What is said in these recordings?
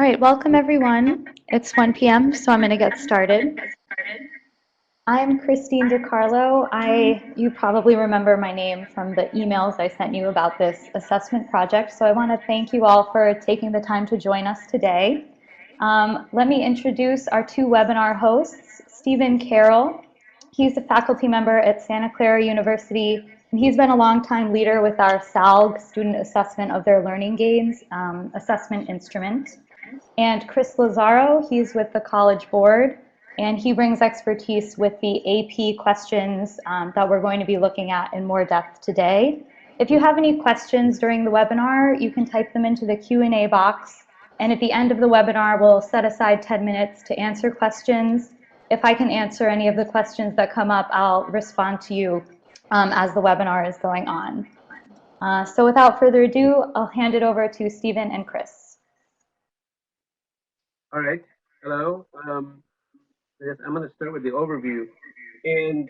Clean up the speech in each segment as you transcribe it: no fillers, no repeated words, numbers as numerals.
right, welcome everyone. It's 1 p.m., so I'm going to get started. I'm Christine DiCarlo. You probably remember my name from the emails I sent you about this assessment project, so I want to thank you all for taking the time to join us today. Let me introduce our two webinar hosts, Stephen Carroll. He's a faculty member at Santa Clara University, and he's been a longtime leader with our SALG, Student Assessment of Their Learning Gains, assessment instrument. And Chris Lazaro, he's with the College Board, and he brings expertise with the AP questions that we're going to be looking at in more depth today. If you have any questions during the webinar, you can type them into the Q&A box, and at the end of the webinar, we'll set aside 10 minutes to answer questions. If I can answer any of the questions that come up, I'll respond to you as the webinar is going on. So without further ado, I'll hand it over to Stephen and Chris. All right. Hello. I guess I'm going to start with the overview. And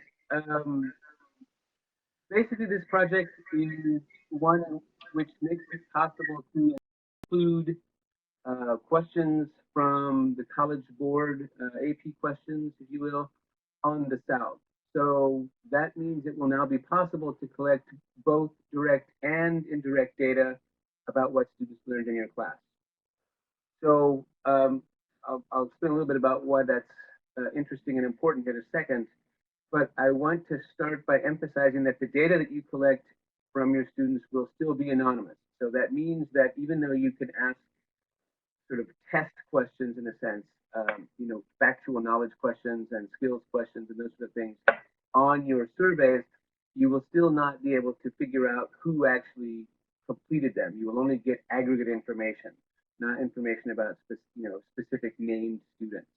basically, this project is one which makes it possible to include questions from the College Board, AP questions, if you will, on the SALG. So that means it will now be possible to collect both direct and indirect data about what students learned in your class. So I'll explain a little bit about why that's interesting and important in a second, but I want to start by emphasizing that the data that you collect from your students will still be anonymous. So that means that even though you can ask sort of test questions in a sense, factual knowledge questions and skills questions and those sort of things on your surveys, you will still not be able to figure out who actually completed them. You will only get aggregate information, not information about specific named students.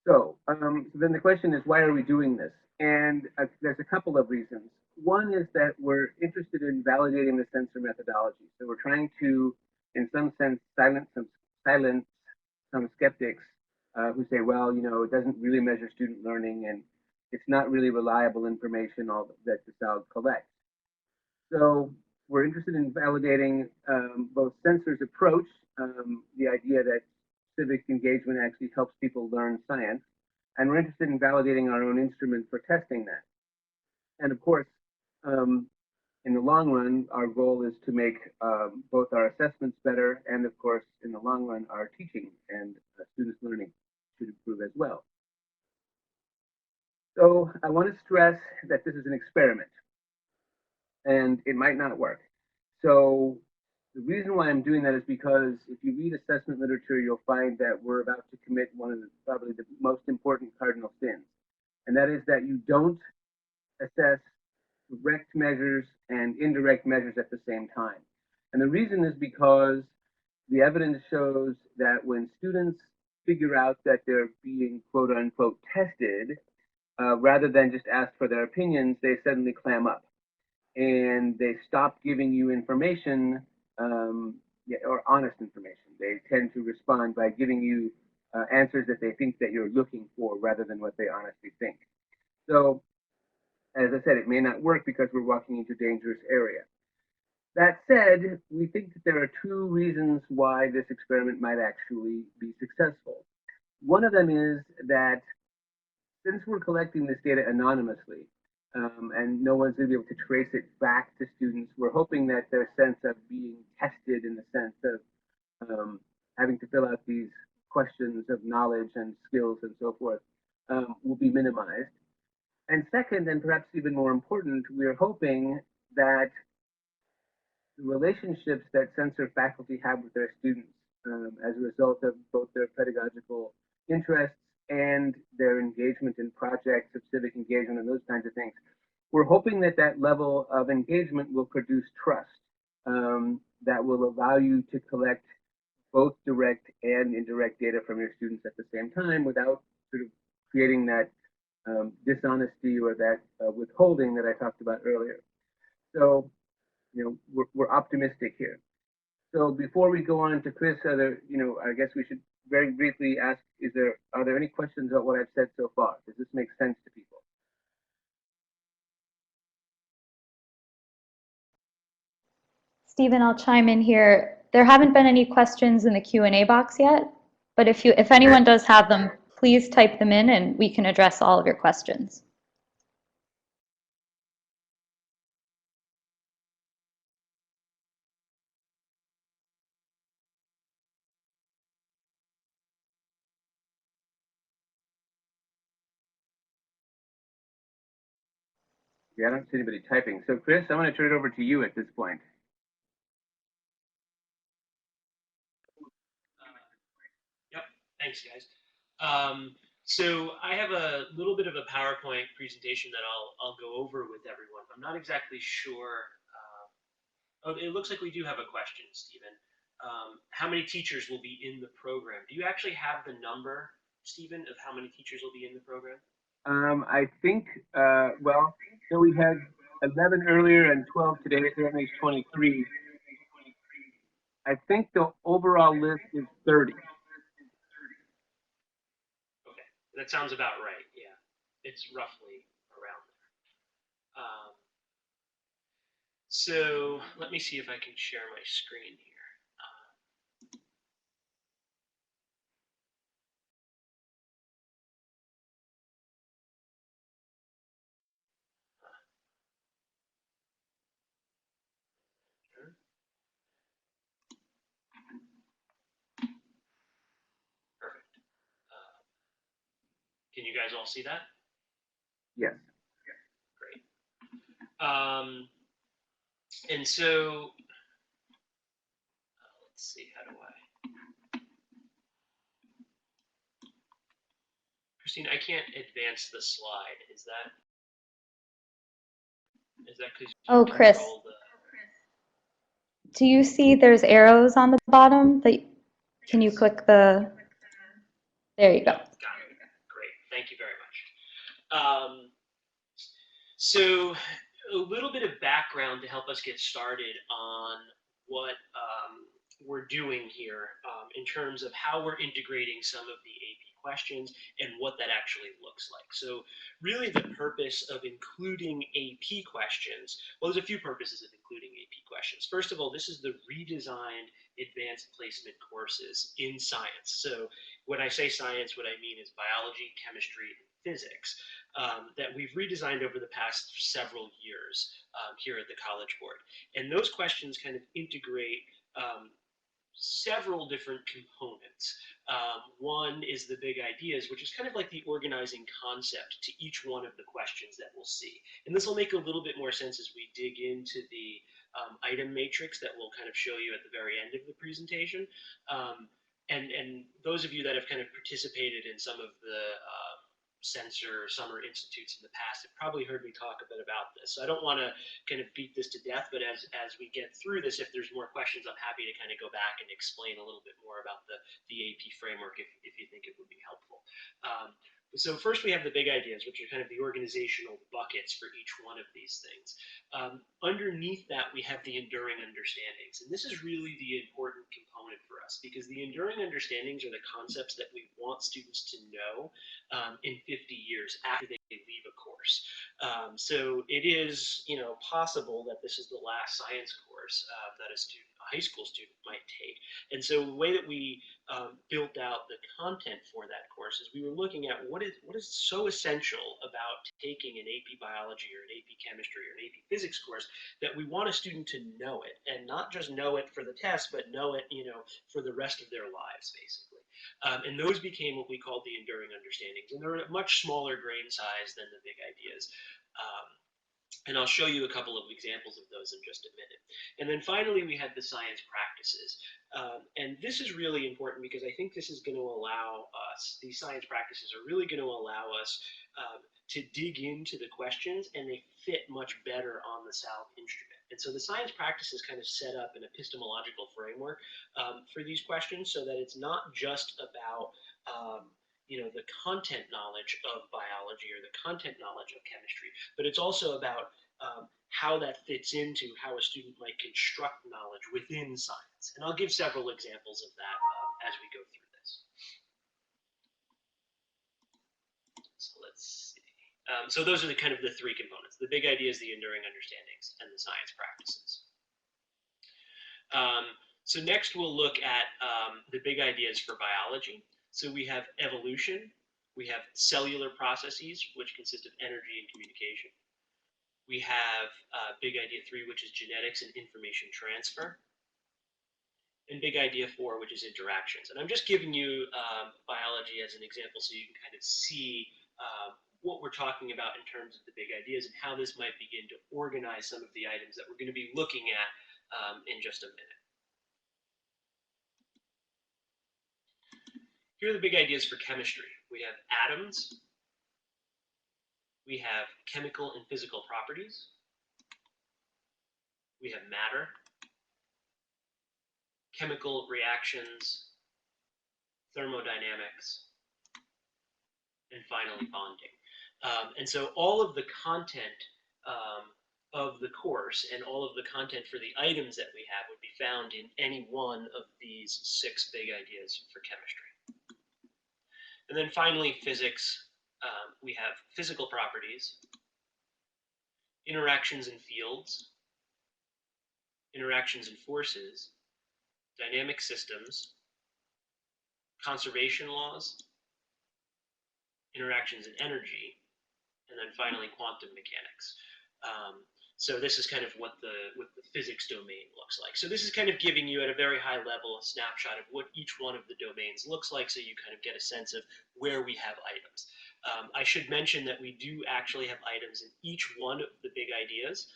So then the question is, why are we doing this? And there's a couple of reasons. One is that we're interested in validating the censor methodology. So we're trying to, in some sense, silence some skeptics who say, well, it doesn't really measure student learning and it's not really reliable information that the SALG collects. So we're interested in validating both Censor's approach, the idea that civic engagement actually helps people learn science, and we're interested in validating our own instrument for testing that. And of course, in the long run, our goal is to make both our assessments better, and of course, in the long run, our teaching and students' learning should improve as well. So I want to stress that this is an experiment, and it might not work. So the reason why I'm doing that is because if you read assessment literature, you'll find that we're about to commit one of probably the most important cardinal sins, and that is that you don't assess direct measures and indirect measures at the same time. And the reason is because the evidence shows that when students figure out that they're being quote unquote tested, rather than just ask for their opinions, they suddenly clam up and they stop giving you information or honest information. They tend to respond by giving you answers that they think that you're looking for rather than what they honestly think. So, as I said, it may not work because we're walking into a dangerous area. That said, we think that there are two reasons why this experiment might actually be successful. One of them is that since we're collecting this data anonymously, and no one's going to be able to trace it back to students, we're hoping that their sense of being tested in the sense of having to fill out these questions of knowledge and skills and so forth will be minimized. And second, and perhaps even more important, we're hoping that the relationships that censor faculty have with their students as a result of both their pedagogical interests and their engagement in projects of civic engagement and those kinds of things. We're hoping that that level of engagement will produce trust that will allow you to collect both direct and indirect data from your students at the same time without sort of creating that dishonesty or that withholding that I talked about earlier. So, we're optimistic here. So before we go on to Chris, I guess we should very briefly ask, are there any questions about what I've said so far? Does this make sense to people? Stephen, I'll chime in here. There haven't been any questions in the Q&A box yet, but if anyone does have them, please type them in and we can address all of your questions. Yeah, I don't see anybody typing. So Chris, I'm going to turn it over to you at this point. Yep, thanks guys. So I have a little bit of a PowerPoint presentation that I'll go over with everyone. I'm not exactly sure. Oh, it looks like we do have a question, Stephen. How many teachers will be in the program? Do you actually have the number, Stephen, of how many teachers will be in the program? I think, well, so we had 11 earlier and 12 today, so that makes 23. I think the overall list is 30. Okay, that sounds about right. Yeah, it's roughly around there. So let me see if I can share my screen here. Perfect. Can you guys all see that? Yes. Great. And so, let's see, how do I? Christine, I can't advance the slide. Is that because Oh, Chris, do you see there's arrows on the bottom? Can you click the, there you go. Got it. Great, thank you very much. So a little bit of background to help us get started on what we're doing here in terms of how we're integrating some of the AP questions and what that actually looks like. So really the purpose of including AP questions, well, there's a few purposes of including AP questions. First of all, this is the redesigned advanced placement courses in science. So when I say science, what I mean is biology, chemistry, and physics. That we've redesigned over the past several years here at the College Board. And those questions kind of integrate several different components. One is the big ideas, which is kind of like the organizing concept to each one of the questions that we'll see. And this will make a little bit more sense as we dig into the item matrix that we'll kind of show you at the very end of the presentation. And those of you that have kind of participated in some of the Sensor Summer Institutes in the past have probably heard me talk a bit about this. So I don't want to kind of beat this to death, but as we get through this, if there's more questions, I'm happy to kind of go back and explain a little bit more about the AP framework if you think it would be helpful. So first we have the big ideas, which are kind of the organizational buckets for each one of these things. Underneath that, we have the enduring understandings. And this is really the important component for us because the enduring understandings are the concepts that we want students to know in 50 years after they leave a course. So it is, possible that this is the last science course that a high school student might take. And so the way that we built out the content for that course is we were looking at what is so essential about taking an AP biology or an AP chemistry or an AP physics course that we want a student to know it, and not just know it for the test, but know it, for the rest of their lives, basically. And those became what we called the enduring understandings, and they're a much smaller grain size than the big ideas. And I'll show you a couple of examples of those in just a minute. And then finally, we had the science practices. And this is really important because I think this is going to allow us, these science practices are really going to allow us to dig into the questions, and they fit much better on the SALC instrument. And so the science practices kind of set up an epistemological framework for these questions so that it's not just about the content knowledge of biology or the content knowledge of chemistry, but it's also about how that fits into how a student might construct knowledge within science. And I'll give several examples of that as we go through this. So let's see. So those are the kind of the three components. The big ideas, the enduring understandings, and the science practices. So next we'll look at the big ideas for biology. So we have evolution, we have cellular processes, which consist of energy and communication. We have big idea 3, which is genetics and information transfer. And big idea 4, which is interactions. And I'm just giving you biology as an example so you can kind of see what we're talking about in terms of the big ideas and how this might begin to organize some of the items that we're going to be looking at in just a minute. Here are the big ideas for chemistry. We have atoms, we have chemical and physical properties, we have matter, chemical reactions, thermodynamics, and finally bonding. And so all of the content of the course and all of the content for the items that we have would be found in any one of these 6 big ideas for chemistry. And then finally, physics. We have physical properties, interactions in fields, interactions in forces, dynamic systems, conservation laws, interactions in energy, and then finally quantum mechanics. So this is kind of what the physics domain looks like. So this is kind of giving you at a very high level a snapshot of what each one of the domains looks like, so you kind of get a sense of where we have items. I should mention that we do actually have items in each one of the big ideas,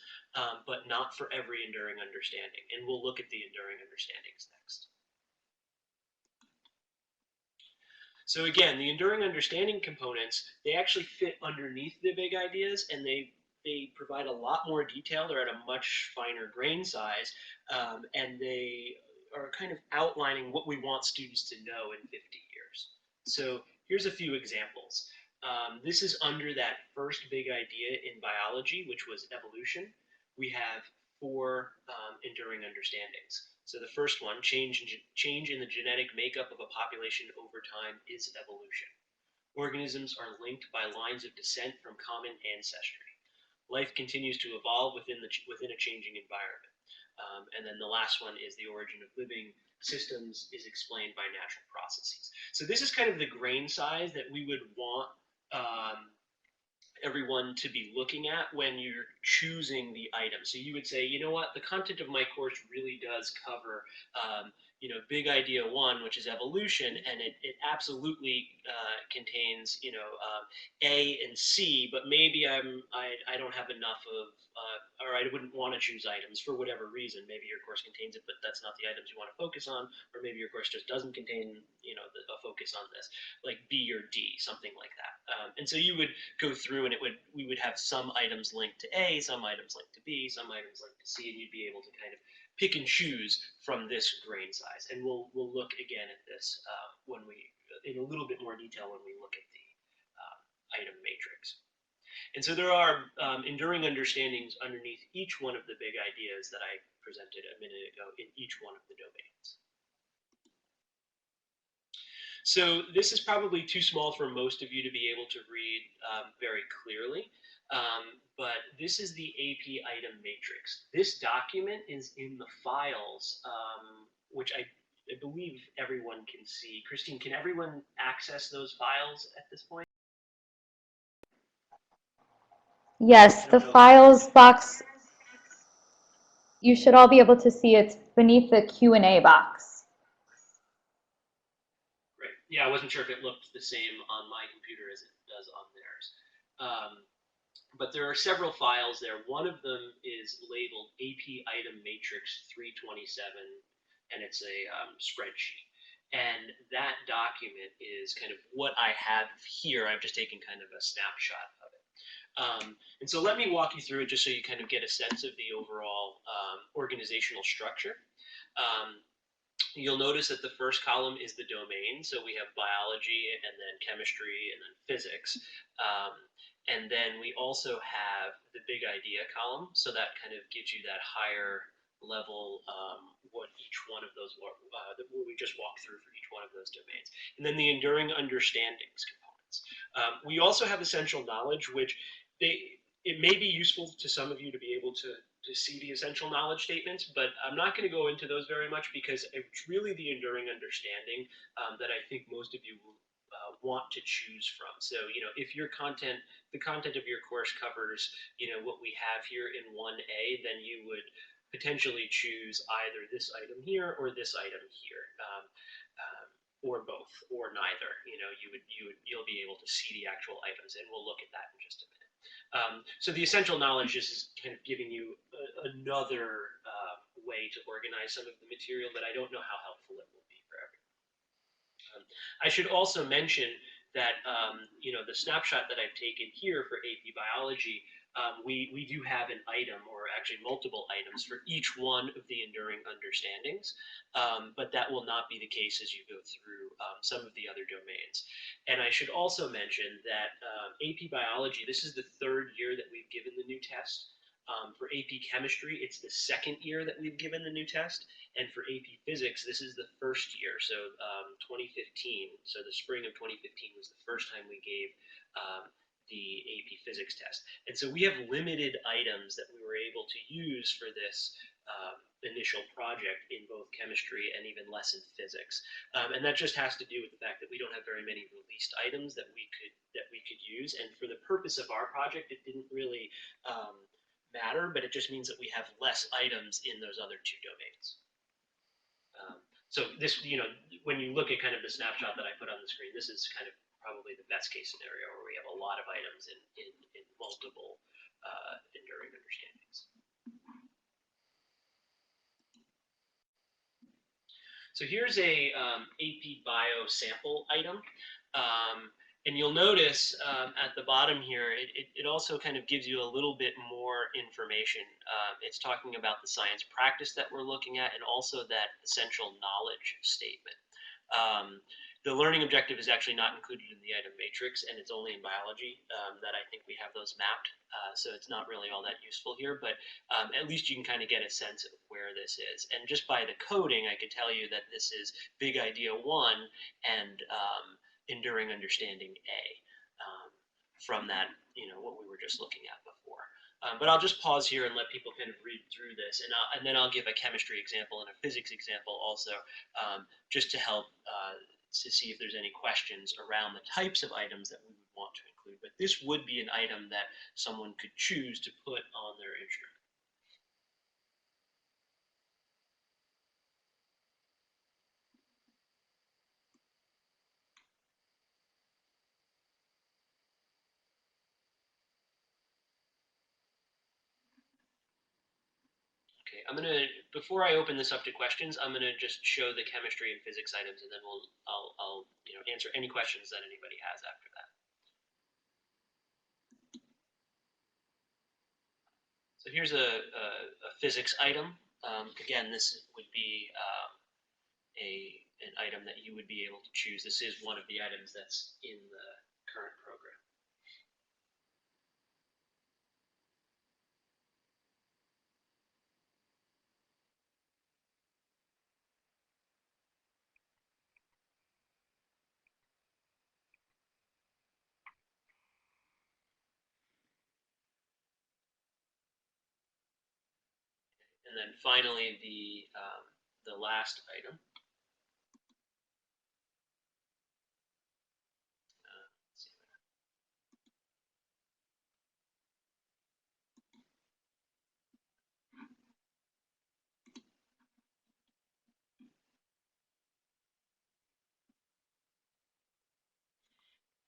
but not for every enduring understanding. And we'll look at the enduring understandings next. So again, the enduring understanding components, they actually fit underneath the big ideas, and they provide a lot more detail. They're at a much finer grain size, and they are kind of outlining what we want students to know in 50 years. So here's a few examples. This is under that first big idea in biology, which was evolution. We have 4 enduring understandings. So the first one, change in the genetic makeup of a population over time is evolution. Organisms are linked by lines of descent from common ancestry. Life continues to evolve within a changing environment. And then the last one is the origin of living systems is explained by natural processes. So this is kind of the grain size that we would want everyone to be looking at when you're choosing the item. So you would say, you know what, the content of my course really does cover big idea 1, which is evolution, and it absolutely contains A and C, but maybe I don't have enough of or I wouldn't want to choose items for whatever reason. Maybe your course contains it, but that's not the items you want to focus on, or maybe your course just doesn't contain a focus on this, like B or D, something like that. And so you would go through, and we would have some items linked to A, some items linked to B, some items linked to C, and you'd be able to kind of pick and choose from this grain size. And we'll look again at this in a little bit more detail when we look at the item matrix. And so there are enduring understandings underneath each one of the big ideas that I presented a minute ago in each one of the domains. So this is probably too small for most of you to be able to read very clearly. But this is the AP item matrix. This document is in the files, which I believe everyone can see. Christine, can everyone access those files at this point? Yes, the files box, you should all be able to see it's beneath the Q&A box. Right. Yeah, I wasn't sure if it looked the same on my computer as it does on theirs. But there are several files there. One of them is labeled AP Item Matrix 327, and it's a spreadsheet. And that document is kind of what I have here. I've just taken kind of a snapshot of it. And so let me walk you through it just so you kind of get a sense of the overall organizational structure. You'll notice that the first column is the domain. So we have biology, and then chemistry, and then physics. And then we also have the big idea column. So that kind of gives you that higher level, what each one of those, what we just walked through for each one of those domains. And then the enduring understandings components. We also have essential knowledge, which it may be useful to some of you to be able to see the essential knowledge statements, but I'm not going to go into those very much because it's really the enduring understanding that I think most of you will want to choose from. So, if your content, the content of your course covers, what we have here in 1A, then you would potentially choose either this item here or this item here. Or both, or neither. You'll be able to see the actual items, and we'll look at that in just a minute. So the essential knowledge is kind of giving you another way to organize some of the material, but I don't know how helpful it will be for everyone. I should also mention that the snapshot that I've taken here for AP Biology, we do have an item, or actually multiple items, for each one of the enduring understandings, but that will not be the case as you go through some of the other domains. And I should also mention that AP Biology, this is the third year that we've given the new test. For AP Chemistry, it's the second year that we've given the new test. And for AP Physics, this is the first year, so 2015. So the spring of 2015 was the first time we gave the AP Physics test. And so we have limited items that we were able to use for this initial project in both chemistry and even less in physics. And that just has to do with the fact that we don't have very many released items that we could use. And for the purpose of our project, it didn't really matter, but it just means that we have less items in those other two domains. So this, when you look at kind of the snapshot that I put on the screen, this is kind of probably the best case scenario where we have a lot of items in multiple enduring understandings. So here's a AP Bio sample item. And you'll notice at the bottom here, it also kind of gives you a little bit more information. It's talking about the science practice that we're looking at, and also that essential knowledge statement. The learning objective is actually not included in the item matrix, and it's only in biology that I think we have those mapped. So it's not really all that useful here, but at least you can kind of get a sense of where this is. And just by the coding, I could tell you that this is big idea 1 and enduring understanding A from that, what we were just looking at before. But I'll just pause here and let people kind of read through this, and then I'll give a chemistry example and a physics example also, just to help to see if there's any questions around the types of items that we would want to include. But this would be an item that someone could choose to put on their instrument. Okay, before I open this up to questions, I'm gonna just show the chemistry and physics items, and then I'll answer any questions that anybody has after that. So here's a physics item. Again, this would be an item that you would be able to choose. This is one of the items that's in the current program. And then finally, the last item.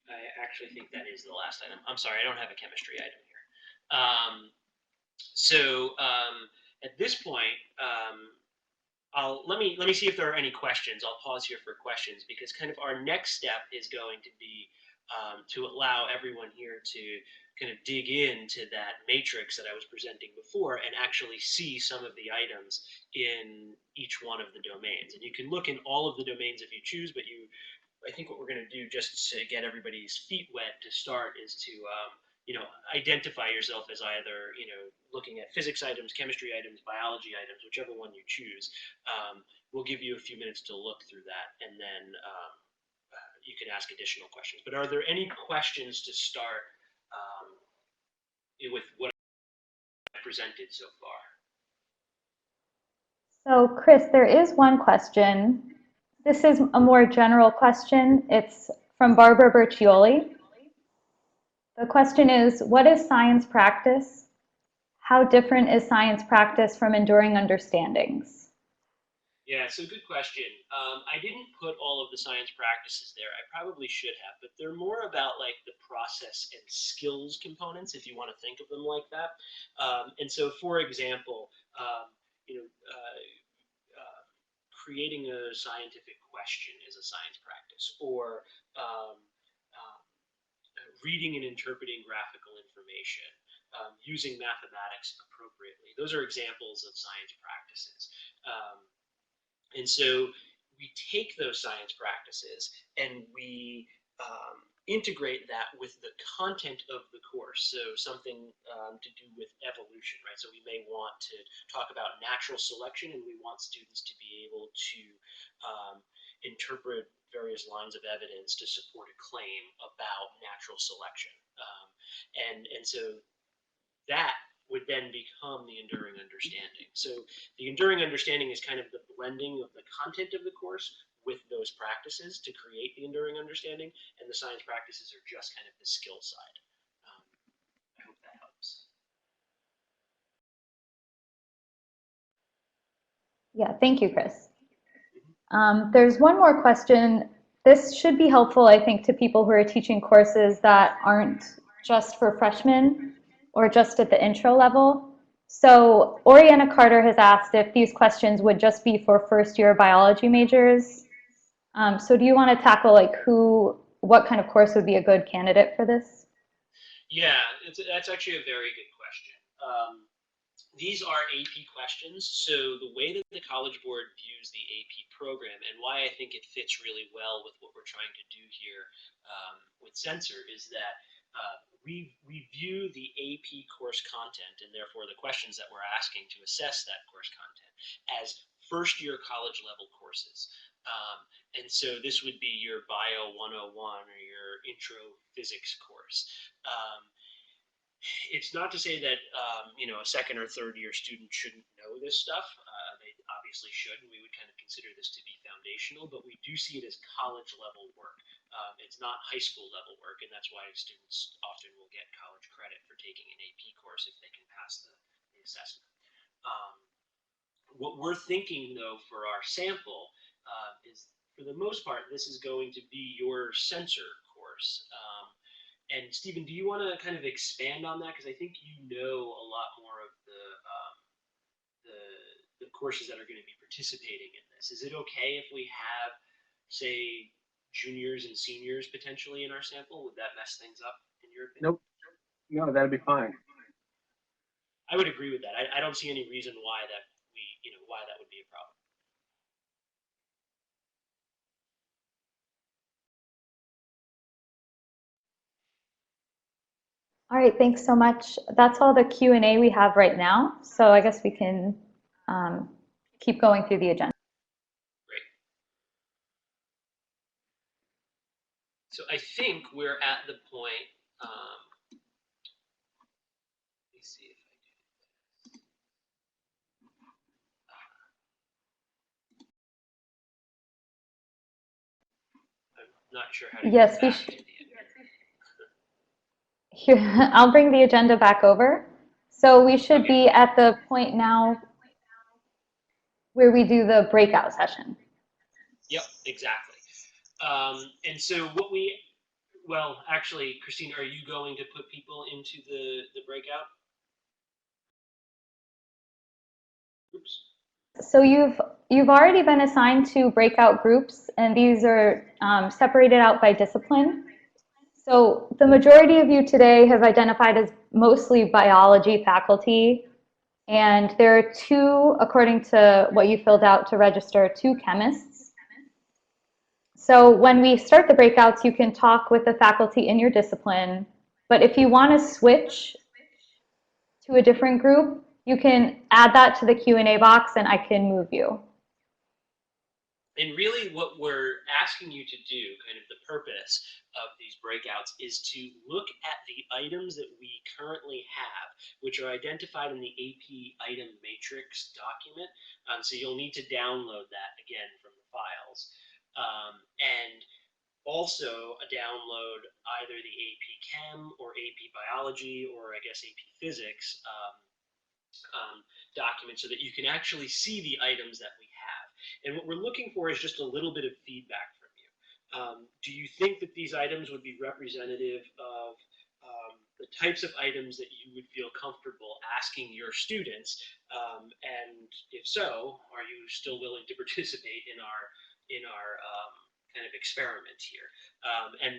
I actually think that is the last item. I'm sorry, I don't have a chemistry item here. At this point, let me see if there are any questions. I'll pause here for questions, because kind of our next step is going to be to allow everyone here to kind of dig into that matrix that I was presenting before and actually see some of the items in each one of the domains. And you can look in all of the domains if you choose, but I think what we're going to do, just to get everybody's feet wet to start, is to identify yourself as either looking at physics items, chemistry items, biology items, whichever one you choose. We'll give you a few minutes to look through that, and then you can ask additional questions. But are there any questions to start with what presented so far. So Chris, there is one question. This is a more general question. It's from Barbara Bercioli. The question is, what is science practice? How different is science practice from enduring understandings? Yeah, so good question. I didn't put all of the science practices there. I probably should have, but they're more about like the process and skills components, if you want to think of them like that. And so, for example, you know, creating a scientific question is a science practice, or reading and interpreting graphical information, using mathematics appropriately. Those are examples of science practices. And so we take those science practices and we integrate that with the content of the course. So something to do with evolution, right? So we may want to talk about natural selection, and we want students to be able to interpret various lines of evidence to support a claim about natural selection. And so that would then become the enduring understanding. So the enduring understanding is kind of the blending of the content of the course with those practices to create the enduring understanding, and the science practices are just kind of the skill side. I hope that helps. Yeah, thank you, Chris. There's one more question. This should be helpful, I think, to people who are teaching courses that aren't just for freshmen or just at the intro level. So Oriana Carter has asked if these questions would just be for first-year biology majors. So do you want to tackle like what kind of course would be a good candidate for this? Yeah, that's actually a very good question. These are AP questions, so the way that the College Board views the AP program, and why I think it fits really well with what we're trying to do here with Censor, is that we view the AP course content, and therefore the questions that we're asking to assess that course content, as first-year college-level courses. And so this would be your Bio 101 or your Intro Physics course. It's not to say that a second or third year student shouldn't know this stuff. They obviously should, and we would kind of consider this to be foundational, but we do see it as college level work. It's not high school level work, and that's why students often will get college credit for taking an AP course if they can pass the assessment. What we're thinking, though, for our sample is, for the most part, this is going to be your Censor course. And Stephen, do you want to kind of expand on that? Because I think you know a lot more of the courses that are going to be participating in this. Is it okay if we have, say, juniors and seniors potentially in our sample? Would that mess things up, in your opinion? Nope. No, that'd be fine. I would agree with that. I don't see any reason why that would be a problem. All right, thanks so much. That's all the Q&A we have right now. So I guess we can keep going through the agenda. Great. So I think we're at the point, let me see if I do this. I'm not sure how to Yes, get we back should. to the agenda. Here, I'll bring the agenda back over. So we should be at the point now where we do the breakout session. Yep, exactly. And so actually, Christine, are you going to put people into the breakout? Oops. So you've already been assigned to breakout groups, and these are separated out by discipline. So the majority of you today have identified as mostly biology faculty, and there are two, according to what you filled out to register, two chemists. So when we start the breakouts, you can talk with the faculty in your discipline, but if you want to switch to a different group, you can add that to the Q&A box and I can move you. And really what we're asking you to do, kind of the purpose of these breakouts, is to look at the items that we currently have, which are identified in the AP item matrix document. So you'll need to download that again from the files. And also download either the AP Chem or AP Biology, or I guess AP Physics document, so that you can actually see the items that we have. And what we're looking for is just a little bit of feedback from you. Do you think that these items would be representative of the types of items that you would feel comfortable asking your students? And if so, are you still willing to participate in our kind of experiment here? And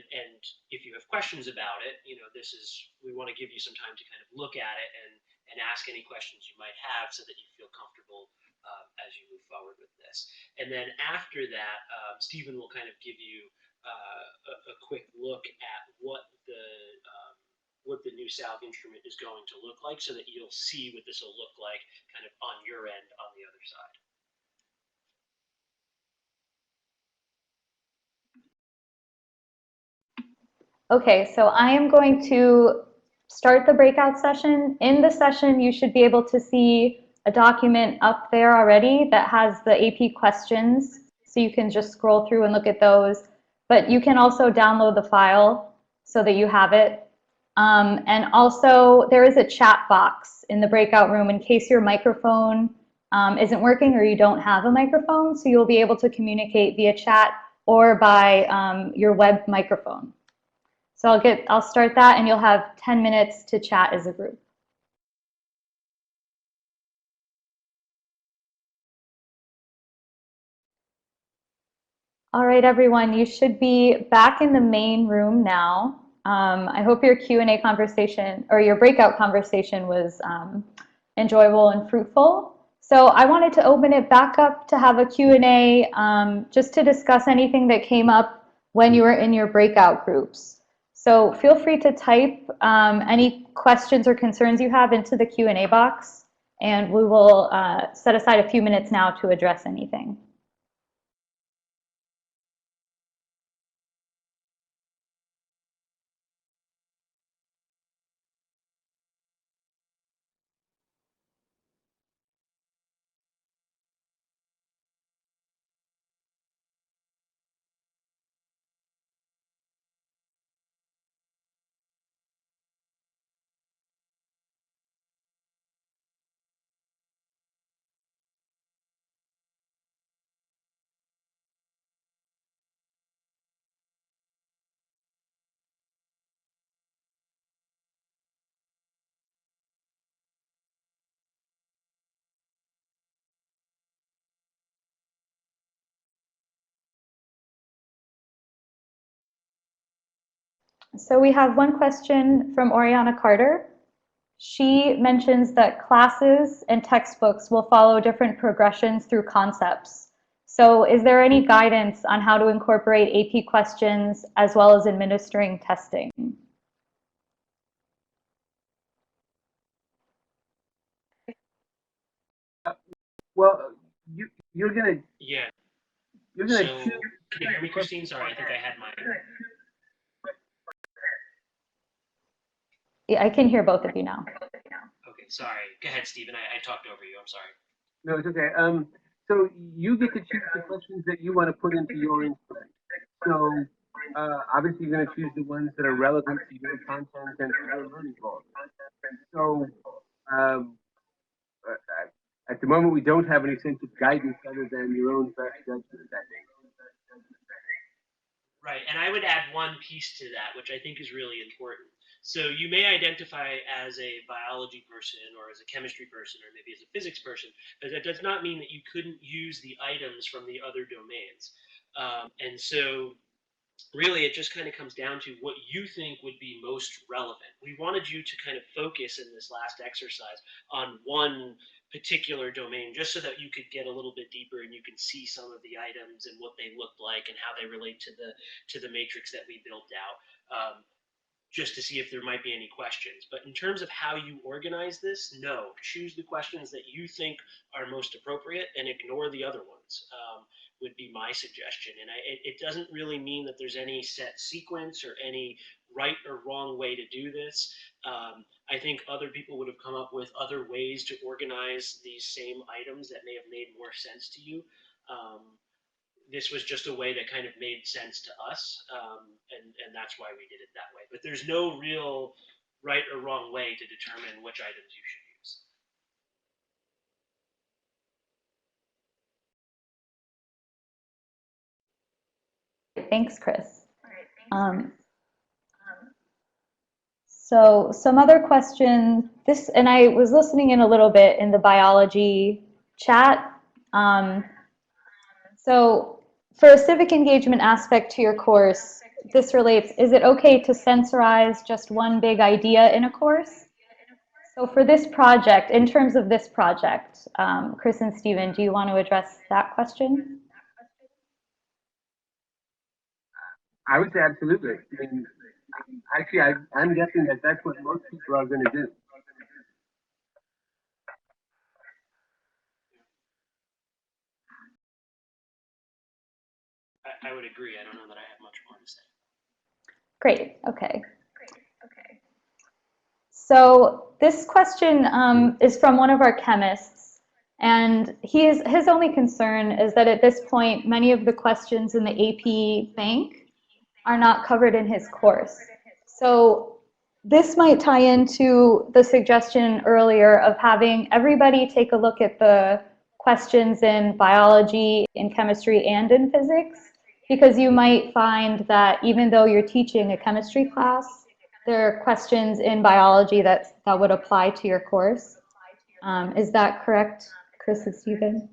if you have questions about it, we want to give you some time to kind of look at it and ask any questions you might have, so that you feel comfortable as you move forward with this. And then after that, Stephen will kind of give you a quick look at what the new salve instrument is going to look like, so that you'll see what this will look like kind of on your end on the other side. Okay, so I am going to start the breakout session. In the session, you should be able to see a document up there already that has the AP questions, so you can just scroll through and look at those. But you can also download the file so that you have it. And also, there is a chat box in the breakout room in case your microphone isn't working or you don't have a microphone, so you'll be able to communicate via chat or by your web microphone. So I'll start that, and you'll have 10 minutes to chat as a group. All right, everyone, you should be back in the main room now. I hope your Q&A conversation or your breakout conversation was enjoyable and fruitful. So I wanted to open it back up to have a Q&A just to discuss anything that came up when you were in your breakout groups. So feel free to type any questions or concerns you have into the Q&A box, and we will set aside a few minutes now to address anything. So we have one question from Oriana Carter. She mentions that classes and textbooks will follow different progressions through concepts. So is there any guidance on how to incorporate AP questions as well as administering testing? Well, you're gonna Yeah. you're gonna So, can you hear me, Christine? Sorry, I think I had my... Yeah, I can hear both of you now. Okay, sorry. Go ahead, Stephen. I talked over you. I'm sorry. No, it's okay. So you get to choose the questions that you want to put into your instrument. So obviously you're going to choose the ones that are relevant to your content and to your learning goals. So um, at the moment we don't have any sense of guidance other than your own best judgment, I think. Right, and I would add one piece to that, which I think is really important. So you may identify as a biology person or as a chemistry person or maybe as a physics person, but that does not mean that you couldn't use the items from the other domains. And so really it just kind of comes down to what you think would be most relevant. We wanted you to kind of focus in this last exercise on one particular domain, just so that you could get a little bit deeper and you can see some of the items and what they look like and how they relate to the matrix that we built out, just to see if there might be any questions. But in terms of how you organize this, no, choose the questions that you think are most appropriate and ignore the other ones. would be my suggestion. And it doesn't really mean that there's any set sequence or any right or wrong way to do this. I think other people would have come up with other ways to organize these same items that may have made more sense to you. This was just a way that kind of made sense to us, and that's why we did it that way. But there's no real right or wrong way to determine which items you should use. Thanks, Chris. So some other questions, and I was listening in a little bit in the biology chat. So for a civic engagement aspect to your course, this relates, is it okay to sensorize just one big idea in a course? So for this project, in terms of this project, Chris and Stephen, do you want to address that question? I would say absolutely. I mean, actually, I'm guessing that that's what most people are going to do. I would agree. I don't know that I have much more to say. Great. Okay. So this question is from one of our chemists, and his only concern is that at this point, many of the questions in the AP bank are not covered in his course. So this might tie into the suggestion earlier of having everybody take a look at the questions in biology, in chemistry, and in physics, because you might find that even though you're teaching a chemistry class, there are questions in biology that would apply to your course. Is that correct, Chris and Stephen?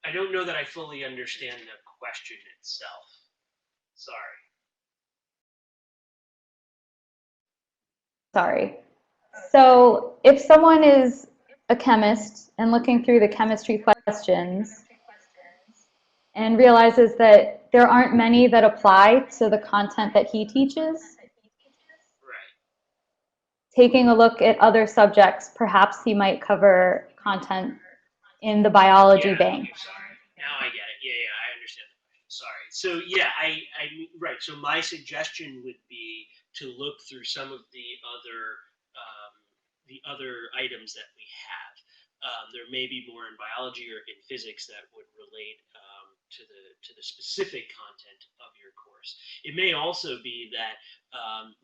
I don't know that I fully understand the question itself. Sorry. So if someone is a chemist and looking through the chemistry questions and realizes that there aren't many that apply to the content that he teaches, Right. Taking a look at other subjects, perhaps he might cover content in the biology bank. Okay, sorry. Now I get it. Yeah, I understand the question. Sorry. So yeah, right. So my suggestion would be to look through some of the other items that we have. There may be more in biology or in physics that would relate to the specific content of your course. It may also be that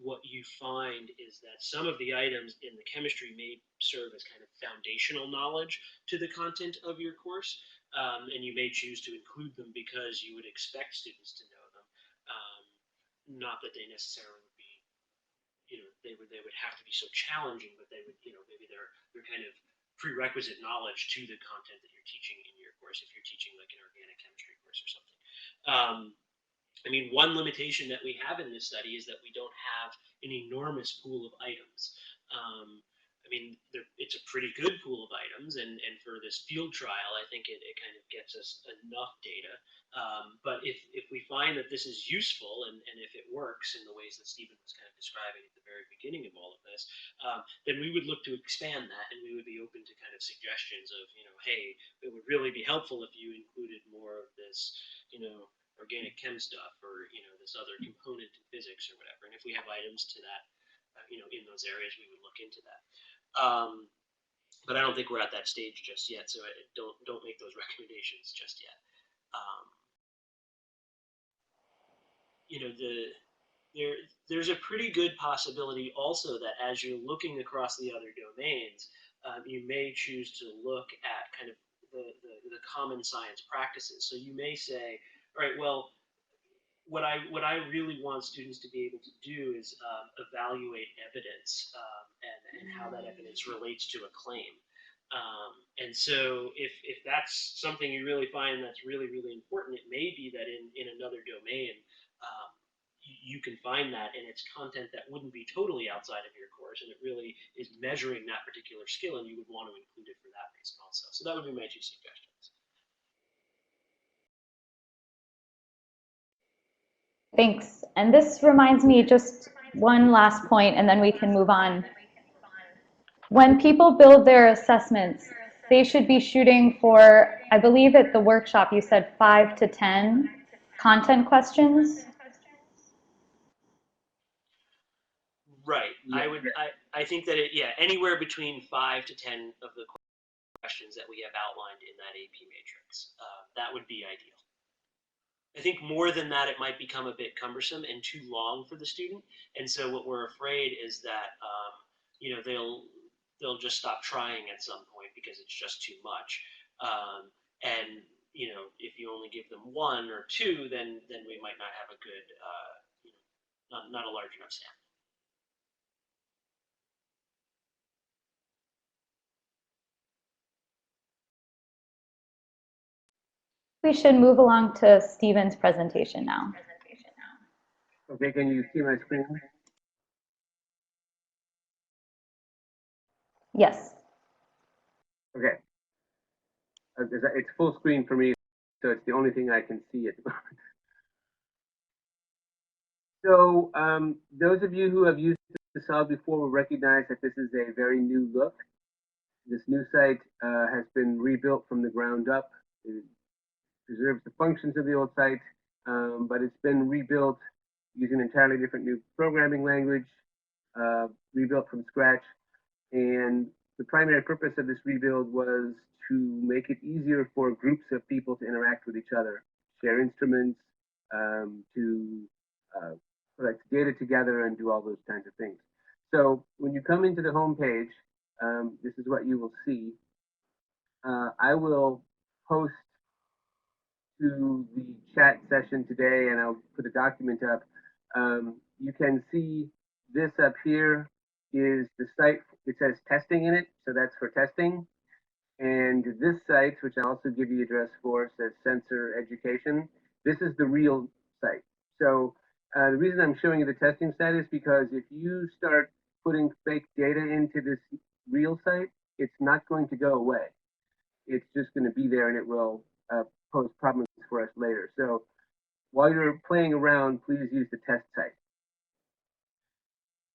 what you find is that some of the items in the chemistry may serve as kind of foundational knowledge to the content of your course, and you may choose to include them because you would expect students to know them. Not that they necessarily would be, they would have to be so challenging, but they would, maybe they're kind of prerequisite knowledge to the content that you're teaching in your course if you're teaching like an organic chemistry course or something. I mean, one limitation that we have in this study is that we don't have an enormous pool of items. I mean, it's a pretty good pool of items, and for this field trial, I think it kind of gets us enough data. But if we find that this is useful and if it works in the ways that Stephen was kind of describing at the very beginning of all of this, then we would look to expand that, and we would be open to kind of suggestions of, hey, it would really be helpful if you included more of this, organic chem stuff, or this other component in physics or whatever. And if we have items to that, in those areas, we would look into that. But I don't think we're at that stage just yet, so don't make those recommendations just yet. There's a pretty good possibility also that as you're looking across the other domains, you may choose to look at kind of the common science practices. So you may say, all right, well, what I really want students to be able to do is evaluate evidence and how that evidence relates to a claim. And so if that's something you really find that's really, really important, it may be that in another domain, you can find that and it's content that wouldn't be totally outside of your course, and it really is measuring that particular skill, and you would want to include it for that reason also. So that would be my two suggestions. Thanks. And this reminds me just one last point, and then we can move on. When people build their assessments, they should be shooting for, I believe at the workshop you said 5 to 10 content questions. Right. I think that anywhere between 5 to 10 of the questions that we have outlined in that AP matrix. That would be ideal. I think more than that, it might become a bit cumbersome and too long for the student. And so what we're afraid is that they'll just stop trying at some point because it's just too much. And if you only give them 1 or 2, then we might not have a good, not a large enough sample. We should move along to Stephen's presentation now. Okay, can you see my screen? Yes. Okay. It's full screen for me, so it's the only thing I can see at the moment. So those of you who have used SOG before will recognize that this is a very new look. This new site has been rebuilt from the ground up. It preserves the functions of the old site, but it's been rebuilt using an entirely different new programming language, rebuilt from scratch. And the primary purpose of this rebuild was to make it easier for groups of people to interact with each other, share instruments, to collect data together, and do all those kinds of things. So when you come into the home page, this is what you will see. I will post to the chat session today, and I'll put a document up. You can see this up here is the site. It says testing in it, so that's for testing. And this site, which I also give you address for, says sensor education. This is the real site. So the reason I'm showing you the testing site is because if you start putting fake data into this real site, it's not going to go away. It's just going to be there, and it will pose problems for us later. So while you're playing around, please use the test site.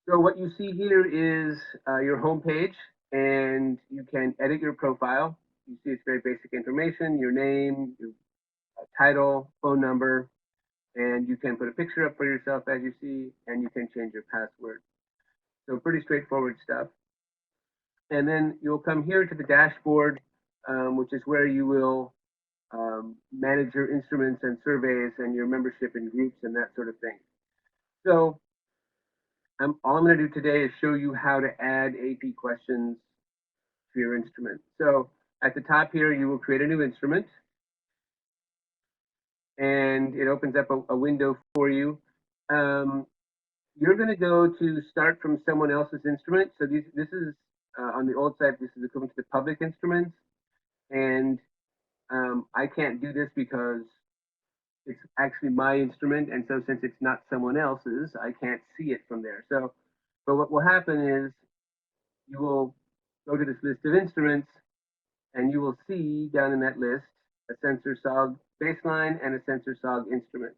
So what you see here is your home page, and you can edit your profile. You see it's very basic information, your name, your title, phone number, and you can put a picture up for yourself as you see, and you can change your password. So pretty straightforward stuff. And then you'll come here to the dashboard, which is where you will manage your instruments and surveys and your membership in groups and that sort of thing. So all I'm going to do today is show you how to add AP questions to your instrument. So at the top here, you will create a new instrument, and it opens up a window for you. You're going to go to start from someone else's instrument. So this is on the old site, this is equivalent to the public instruments. And I can't do this because it's actually my instrument. And so since it's not someone else's, I can't see it from there. So, but what will happen is you will go to this list of instruments, and you will see down in that list a sensor SOG baseline and a sensor SOG instrument.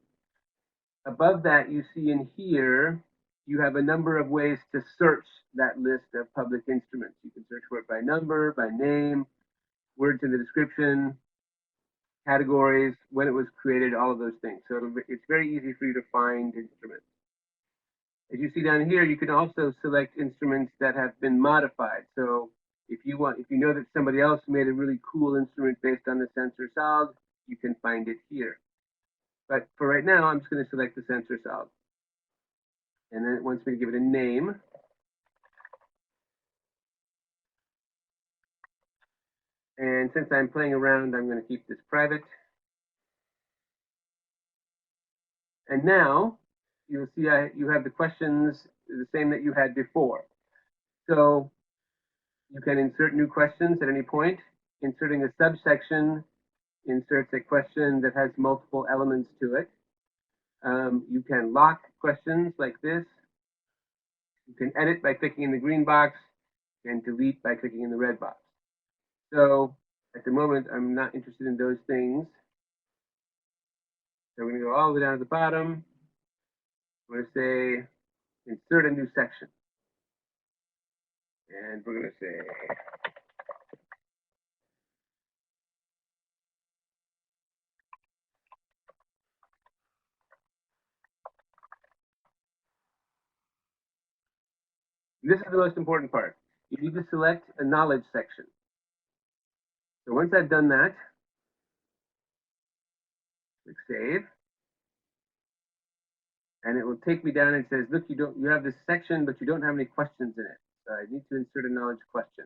Above that, you see in here, you have a number of ways to search that list of public instruments. You can search for it by number, by name, words in the description, categories, when it was created, all of those things. So it's very easy for you to find instruments. As you see down here, you can also select instruments that have been modified. So if you know that somebody else made a really cool instrument based on the sensor SOG, you can find it here. But for right now, I'm just going to select the sensor SOG. And then it wants me to give it a name. And since I'm playing around, I'm going to keep this private. And now you'll see you have the questions the same that you had before. So you can insert new questions at any point. Inserting a subsection inserts a question that has multiple elements to it. You can lock questions like this. You can edit by clicking in the green box and delete by clicking in the red box. So at the moment, I'm not interested in those things. So we're going to go all the way down to the bottom. I'm going to say insert a new section. And we're going to say, this is the most important part. You need to select a knowledge section. So once I've done that, click save. And it will take me down and it says, look, you have this section, but you don't have any questions in it. So I need to insert a knowledge question.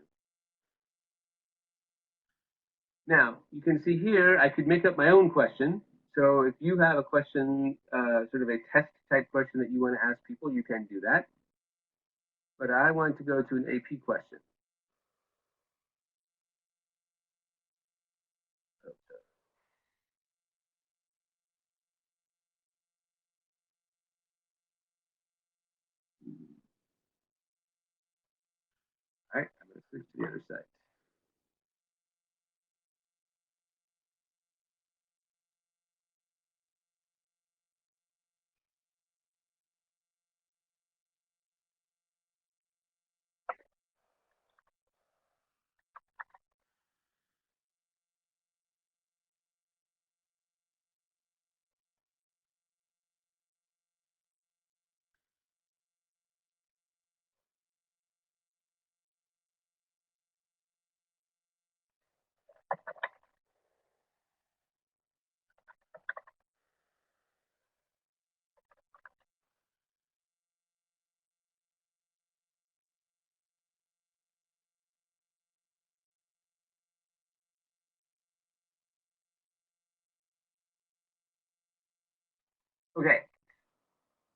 Now, you can see here, I could make up my own question. So if you have a question, sort of a test type question that you want to ask people, you can do that. But I want to go to an AP question. All right, I'm going to switch to the other side. Okay,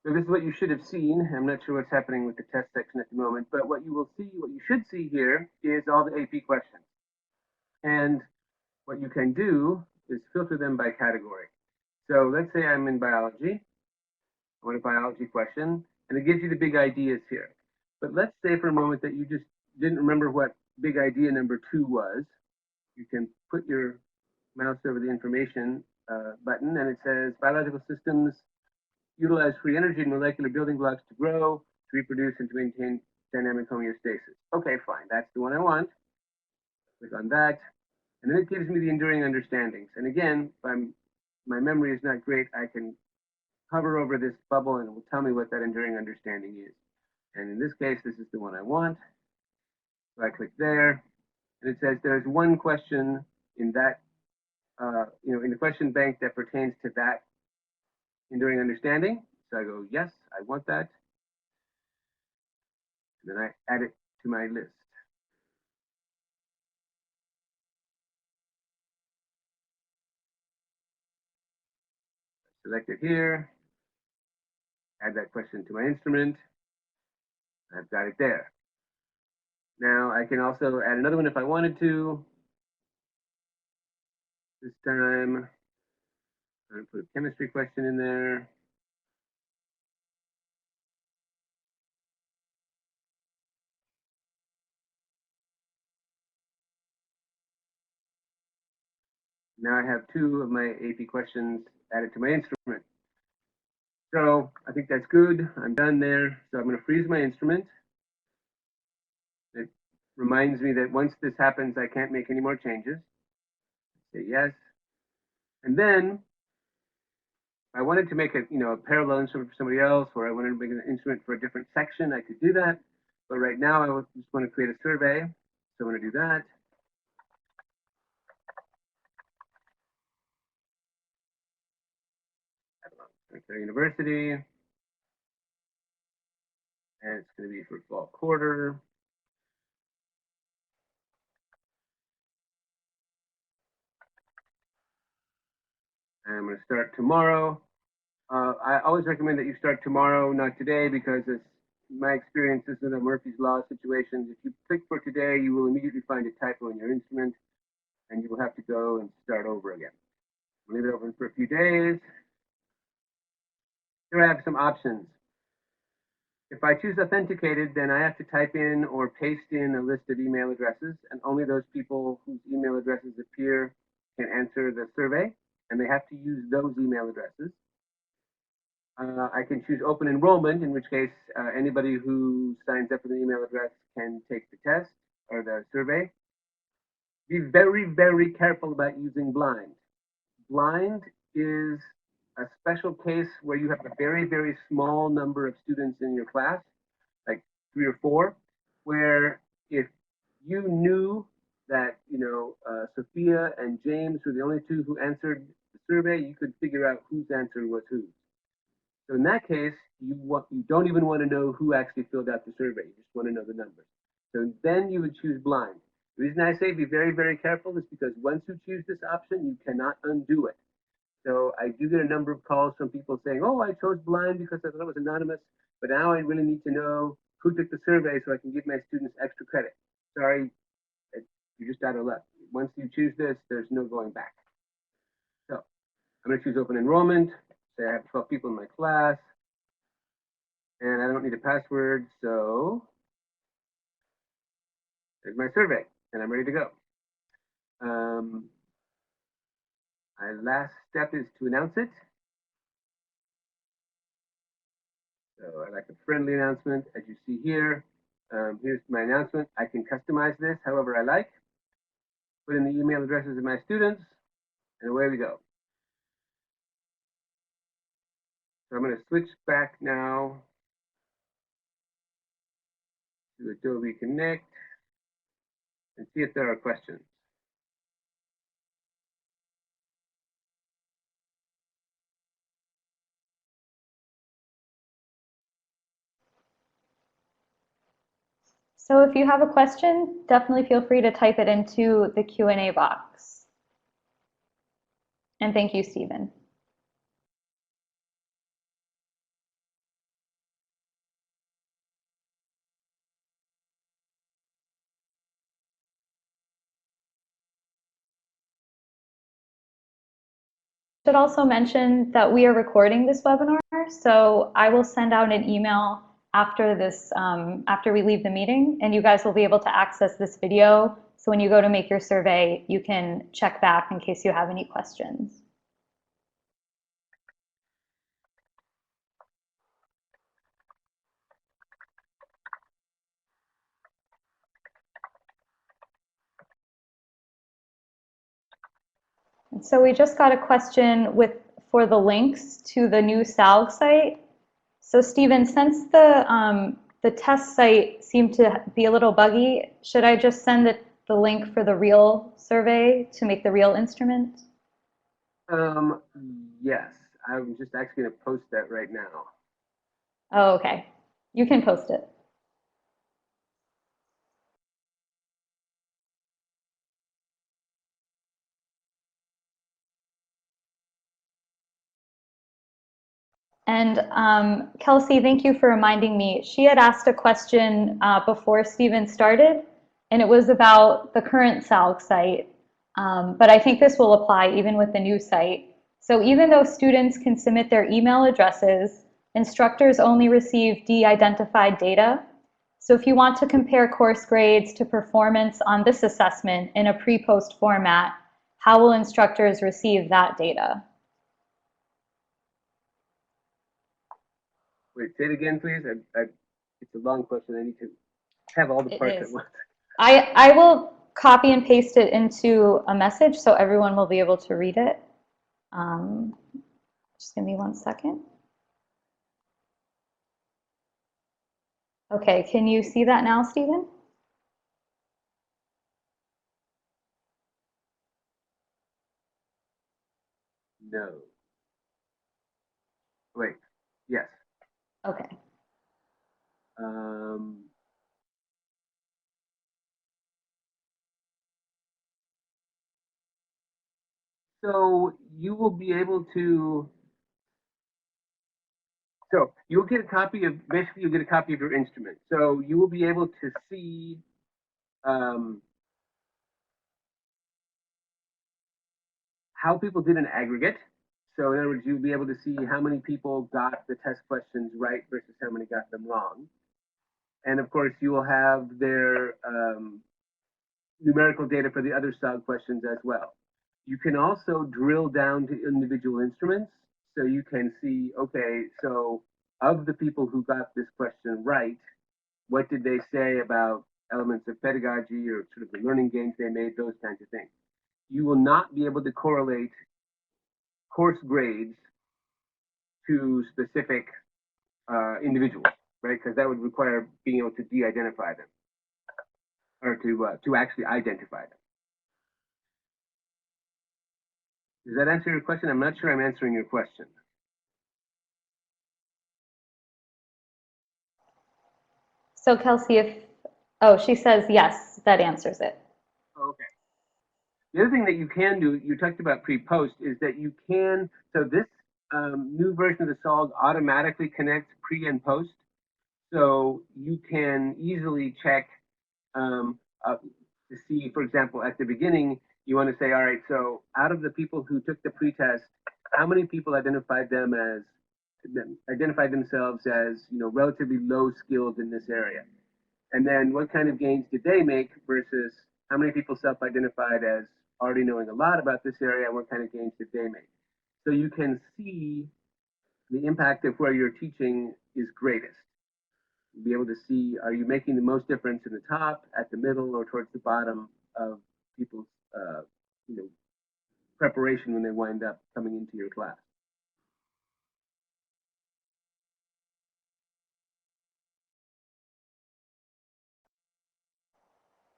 so this is what you should have seen. I'm not sure what's happening with the test section at the moment, but what you should see here is all the AP questions. And what you can do is filter them by category. So let's say I'm in biology. I want a biology question, and it gives you the big ideas here. But let's say for a moment that you just didn't remember what big idea number 2 was. You can put your mouse over the information button, and it says biological systems utilize free energy and molecular building blocks to grow, to reproduce, and to maintain dynamic homeostasis. Okay, fine. That's the one I want. Click on that. And then it gives me the enduring understandings. And again, if my memory is not great, I can hover over this bubble and it will tell me what that enduring understanding is. And in this case, this is the one I want. So I click there, and it says there's one question in that, in the question bank that pertains to that enduring understanding. So I go, yes, I want that. And then I add it to my list. Select it here, add that question to my instrument. I've got it there. Now I can also add another one if I wanted to. This time, I'm going to put a chemistry question in there. Now I have 2 of my AP questions added to my instrument. So I think that's good. I'm done there. So I'm going to freeze my instrument. It reminds me that once this happens, I can't make any more changes. Say yes. And then if I wanted to make a parallel instrument for somebody else, or I wanted to make an instrument for a different section, I could do that. But right now, I just want to create a survey. So I'm going to do that. University. And it's going to be for fall quarter. And I'm going to start tomorrow. I always recommend that you start tomorrow, not today, because it's my experience is in a Murphy's Law situations. If you click for today, you will immediately find a typo in your instrument, and you will have to go and start over again. Leave it open for a few days. Here I have some options. If I choose authenticated, then I have to type in or paste in a list of email addresses, and only those people whose email addresses appear can answer the survey, and they have to use those email addresses. I can choose open enrollment, in which case anybody who signs up with an email address can take the test or the survey. Be very, very careful about using blind. Blind is a special case where you have a very, very small number of students in your class, like 3 or 4, where if you knew that, Sophia and James were the only 2 who answered the survey, you could figure out whose answer was whose. So in that case, you don't even want to know who actually filled out the survey. You just want to know the numbers. So then you would choose blind. The reason I say be very, very careful is because once you choose this option, you cannot undo it. So I do get a number of calls from people saying, "Oh, I chose blind because I thought it was anonymous, but now I really need to know who took the survey so I can give my students extra credit." Sorry, you're just out of luck. Once you choose this, there's no going back. So I'm going to choose open enrollment. Say I have 12 people in my class, and I don't need a password, so there's my survey, and I'm ready to go. My last step is to announce it. So I like a friendly announcement, as you see here. Here's my announcement. I can customize this however I like. Put in the email addresses of my students, and away we go. So I'm going to switch back now to Adobe Connect and see if there are questions. So if you have a question, definitely feel free to type it into the Q&A box. And thank you, Stephen. Should also mention that we are recording this webinar, so I will send out an email after this, after we leave the meeting, and you guys will be able to access this video. So when you go to make your survey, you can check back in case you have any questions. So we just got a question for the links to the new SALG site. So Stephen, since the test site seemed to be a little buggy, should I just send the link for the real survey to make the real instrument? Yes, I'm just actually going to post that right now. Oh, okay. You can post it. And Kelsey, thank you for reminding me. She had asked a question before Stephen started, and it was about the current SALG site. But I think this will apply even with the new site. So even though students can submit their email addresses, instructors only receive de-identified data. So if you want to compare course grades to performance on this assessment in a pre-post format, how will instructors receive that data? Wait, say it again, please. It's a long question. I need to have all the parts at once. I will copy and paste it into a message so everyone will be able to read it. Just give me 1 second. Okay, can you see that now, Stephen? No. Wait. Yes. Okay. So you will be able to. So you'll get a copy of, basically you'll get a copy of your instrument. So you will be able to see how people did in aggregate. So in other words, you'll be able to see how many people got the test questions right versus how many got them wrong. And of course, you will have their numerical data for the other SALG questions as well. You can also drill down to individual instruments. So you can see, okay, so of the people who got this question right, what did they say about elements of pedagogy or sort of the learning gains they made, those kinds of things. You will not be able to correlate course grades to specific individuals, right? Because that would require being able to de-identify them or to actually identify them. Does that answer your question? I'm not sure I'm answering your question. So Kelsey, oh, she says yes, that answers it. Okay. The other thing that you can do, you talked about pre-post, is that you can, so this new version of the SOLG automatically connects pre and post. So you can easily check to see, for example, at the beginning, you want to say, all right, so out of the people who took the pretest, how many people identified themselves as, you know, relatively low skilled in this area? And then what kind of gains did they make versus how many people self-identified as already knowing a lot about this area, and what kind of gains did they make? So you can see the impact of where your teaching is greatest. You'll be able to see, are you making the most difference in the top, at the middle, or towards the bottom of people's you know, preparation when they wind up coming into your class.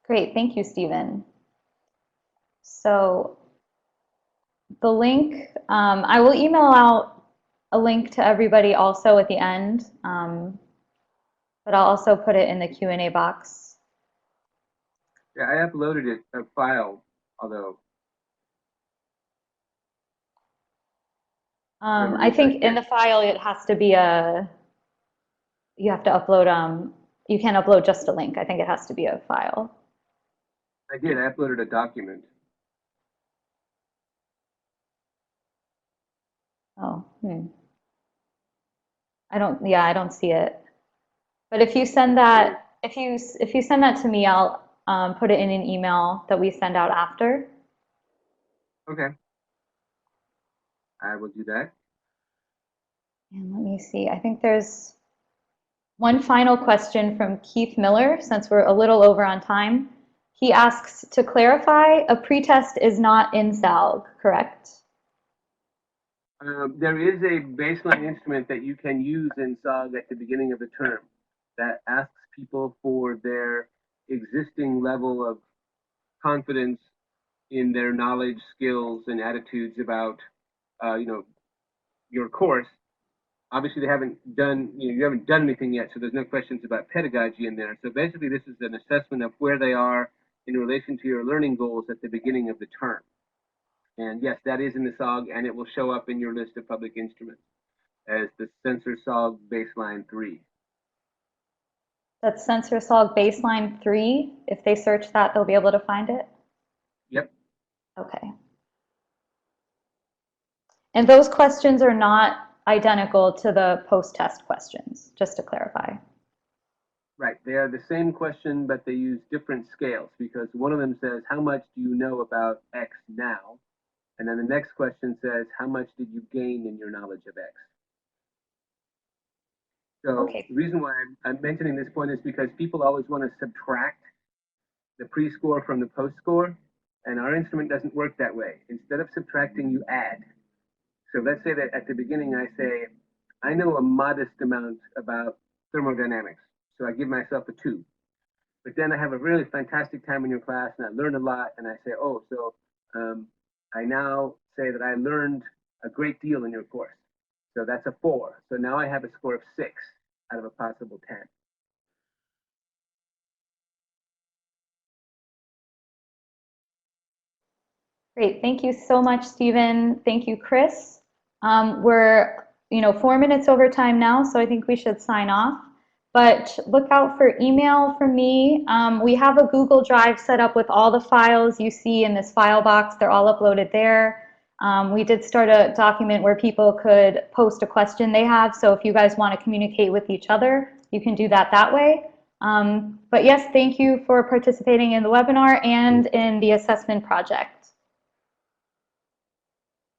Great, thank you, Stephen. So the link, I will email out a link to everybody also at the end, but I'll also put it in the Q&A box. Yeah, I uploaded it, a file, although. I think in the file it has to be you have to upload, you can't upload just a link. I think it has to be a file. I did, I uploaded a document. Oh, I don't see it. But if you send that, if you send that to me, I'll put it in an email that we send out after. Okay. I will do that. And let me see, I think there's one final question from Keith Miller, since we're a little over on time. He asks, to clarify, a pretest is not in SALG, correct? There is a baseline instrument that you can use in SOG at the beginning of the term that asks people for their existing level of confidence in their knowledge, skills, and attitudes about, you know, your course. Obviously, they haven't done, you haven't done anything yet, so there's no questions about pedagogy in there. So basically, this is an assessment of where they are in relation to your learning goals at the beginning of the term. And yes, that is in the SOG, and it will show up in your list of public instruments as the Sensor SOG Baseline 3. That's Sensor SOG Baseline 3. If they search that, they'll be able to find it? Yep. Okay. And those questions are not identical to the post-test questions, just to clarify. Right. They are the same question, but they use different scales, because one of them says, how much do you know about X now? And then the next question says, how much did you gain in your knowledge of X? So Okay. The reason why I'm mentioning this point is because people always want to subtract the pre-score from the post-score, and our instrument doesn't work that way. Instead of subtracting, you add. So let's say that at the beginning I say, I know a modest amount about thermodynamics, so I give myself a 2. But then I have a really fantastic time in your class and I learn a lot, and I say, oh, so I now say that I learned a great deal in your course. So that's a 4. So now I have a score of 6 out of a possible 10. Great, thank you so much, Stephen. Thank you, Chris. We're 4 minutes over time now, so I think we should sign off. But look out for email from me. We have a Google Drive set up with all the files you see in this file box. They're all uploaded there. We did start a document where people could post a question they have. So if you guys want to communicate with each other, you can do that way. But yes, thank you for participating in the webinar and in the assessment project.